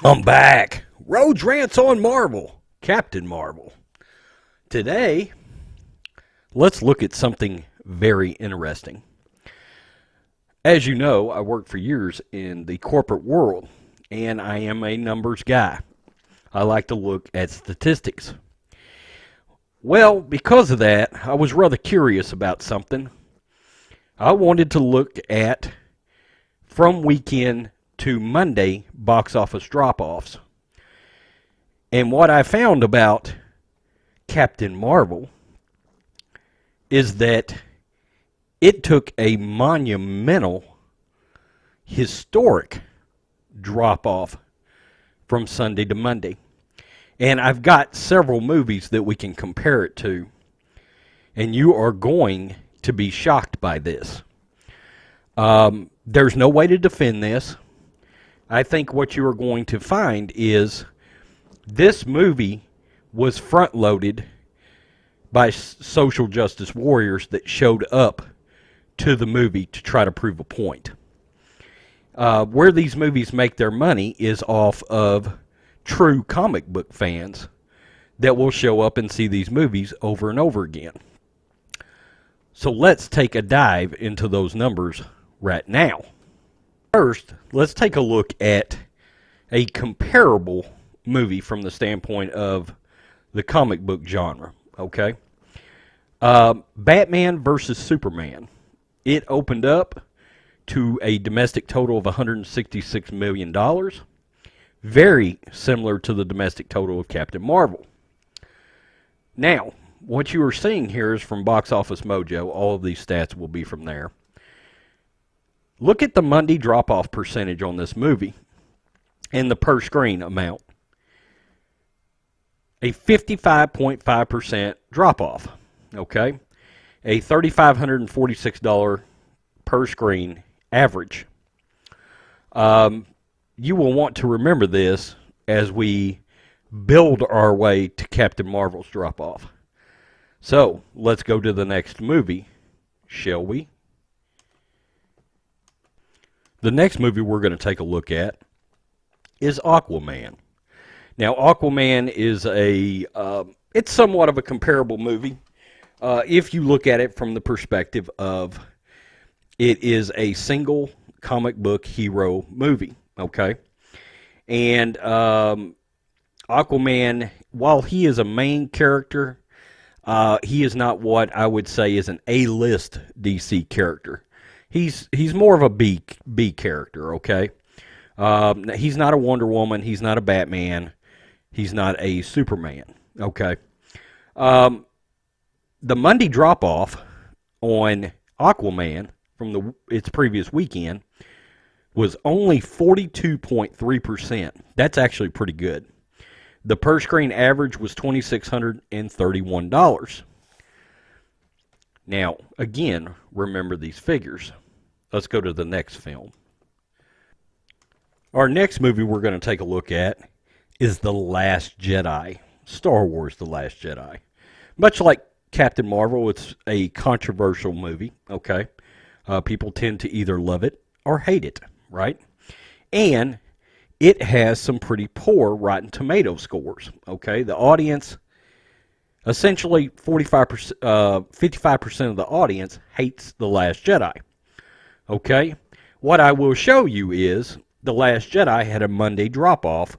I'm back. Rhodes Rants on Marvel. Captain Marvel. Today, let's look at something very interesting. As you know, I worked for years in the corporate world, and I am a numbers guy. I like to look at statistics. Well, because of that, I was rather curious about something. I wanted to look at, from weekend to Monday, box office drop-offs. And what I found about Captain Marvel is that it took a monumental, historic drop-off from Sunday to Monday. And I've got several movies that we can compare it to, and you are going to be shocked by this. There's no way to defend this. I think what you are going to find is this movie was front-loaded by social justice warriors that showed up to the movie to try to prove a point. Where these movies make their money is off of true comic book fans that will show up and see these movies over and over again. So let's take a dive into those numbers right now. First, let's take a look at a comparable movie from the standpoint of the comic book genre, okay? Batman versus Superman. It opened up to a domestic total of $166 million. Very similar to the domestic total of Captain Marvel. Now, what you are seeing here is from Box Office Mojo. All of these stats will be from there. Look at the Monday drop-off percentage on this movie and the per-screen amount. A 55.5% drop-off, okay? A $3,546 per-screen average. You will want to remember this as we build our way to Captain Marvel's drop-off. So, let's go to the next movie, shall we? The next movie we're going to take a look at is Aquaman. Now, Aquaman is it's somewhat of a comparable movie if you look at it from the perspective of it is a single comic book hero movie, okay? And Aquaman, while he is a main character, he is not what I would say is an A-list DC character. He's more of a B character, okay? He's not a Wonder Woman. He's not a Batman. He's not a Superman, okay? The Monday drop-off on Aquaman from its previous weekend was only 42.3%. That's actually pretty good. The per-screen average was $2,631. Now, again, remember these figures. Let's go to the next film. Our next movie we're going to take a look at is The Last Jedi. Star Wars The Last Jedi. Much like Captain Marvel, it's a controversial movie, okay? People tend to either love it or hate it, right? And it has some pretty poor Rotten Tomato scores, okay? The audience, essentially 55% of the audience hates The Last Jedi, okay? What I will show you is The Last Jedi had a Monday drop-off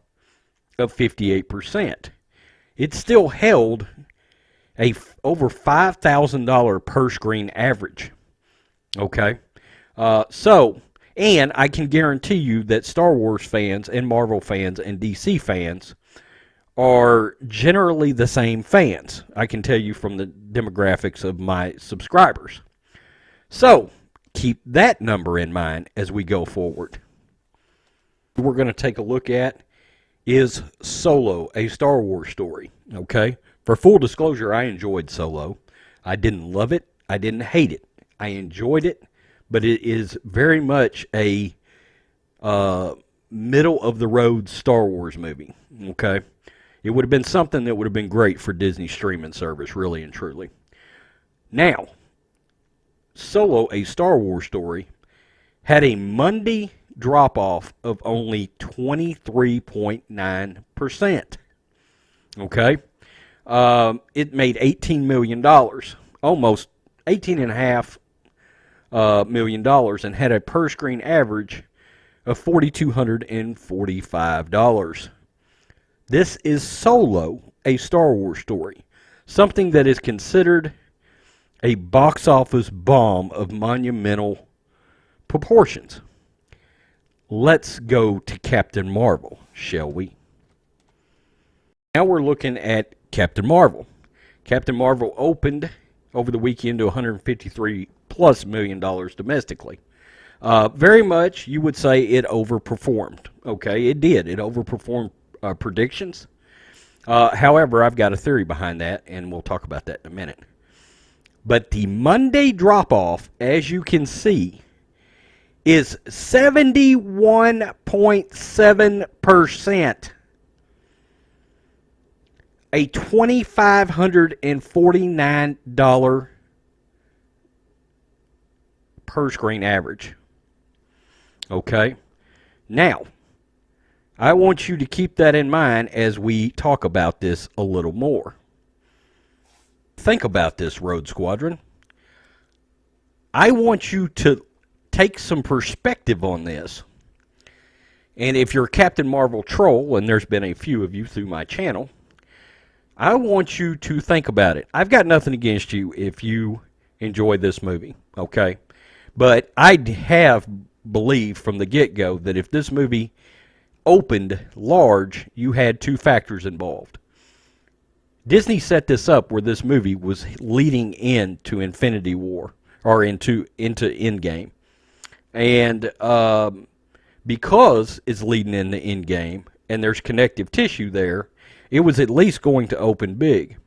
of 58%. It still held a over $5,000 per-screen average, okay? And I can guarantee you that Star Wars fans and Marvel fans and DC fans are generally the same fans. I can tell you from the demographics of my subscribers. So, keep that number in mind as we go forward. What we're going to take a look at is Solo, a Star Wars story, okay? For full disclosure, I enjoyed Solo. I didn't love it. I didn't hate it. I enjoyed it, but it is very much a middle-of-the-road Star Wars movie, okay? It would have been something that would have been great for Disney's streaming service, really and truly. Now, Solo, a Star Wars story, had a Monday drop-off of only 23.9%. Okay? It made $18 million, almost $18.5 million, and had a per-screen average of $4,245. This is Solo, a Star Wars story, something that is considered a box office bomb of monumental proportions. Let's go to Captain Marvel, shall we? Now we're looking at Captain Marvel. Captain Marvel opened over the weekend to $153+ million domestically. Very much, you would say it overperformed. Okay, it did. It overperformed predictions. However, I've got a theory behind that, and we'll talk about that in a minute. But the Monday drop-off, as you can see, is 71.7%. A $2,549 per screen average. Okay? Now, I want you to keep that in mind as we talk about this a little more. Think about this, Road Squadron. I want you to take some perspective on this. And if you're a Captain Marvel troll, and there's been a few of you through my channel, I want you to think about it. I've got nothing against you if you enjoy this movie, okay? But I have believed from the get-go that if this movie opened large, you had two factors involved. Disney set this up where this movie was leading into Infinity War, or into Endgame. And because it's leading into Endgame, and there's connective tissue there, it was at least going to open big,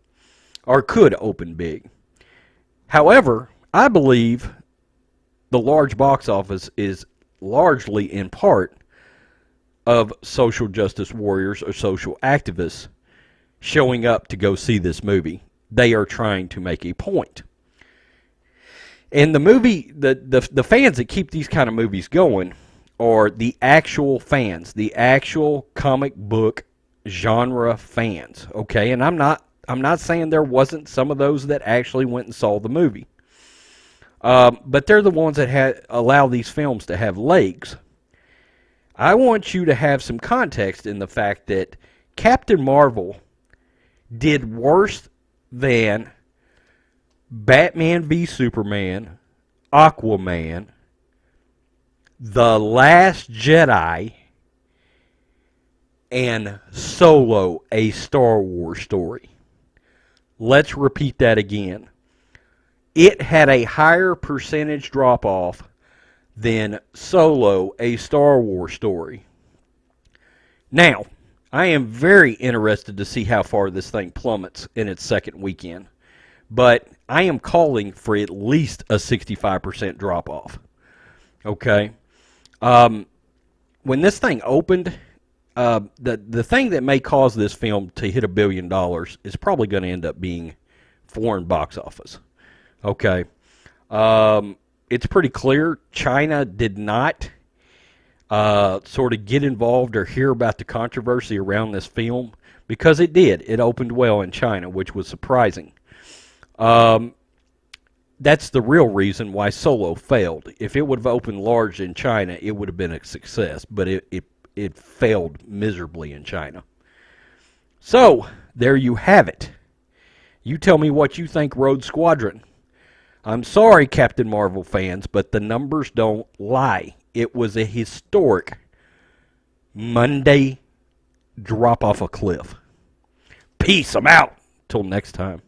or could open big. However, I believe the large box office is largely in part of social justice warriors or social activists showing up to go see this movie. They are trying to make a point. And the movie, the fans that keep these kind of movies going are the actual fans, the actual comic book genre fans, okay? And I'm not saying there wasn't some of those that actually went and saw the movie. But they're the ones that allow these films to have legs. I want you to have some context in the fact that Captain Marvel did worse than Batman v Superman, Aquaman, The Last Jedi, and Solo, a Star Wars story. Let's repeat that again. It had a higher percentage drop-off than Solo, a Star Wars story. Now, I am very interested to see how far this thing plummets in its second weekend. But I am calling for at least a 65% drop-off. Okay? When this thing opened, the thing that may cause this film to hit $1 billion is probably going to end up being foreign box office. Okay? It's pretty clear China did not sort of get involved or hear about the controversy around this film, because it did. It opened well in China, which was surprising. That's the real reason why Solo failed. If it would have opened large in China, it would have been a success, but it failed miserably in China. So, there you have it. You tell me what you think, Road Squadron. I'm sorry, Captain Marvel fans, but the numbers don't lie. It was a historic Monday drop off a cliff. Peace. I'm out. Till next time.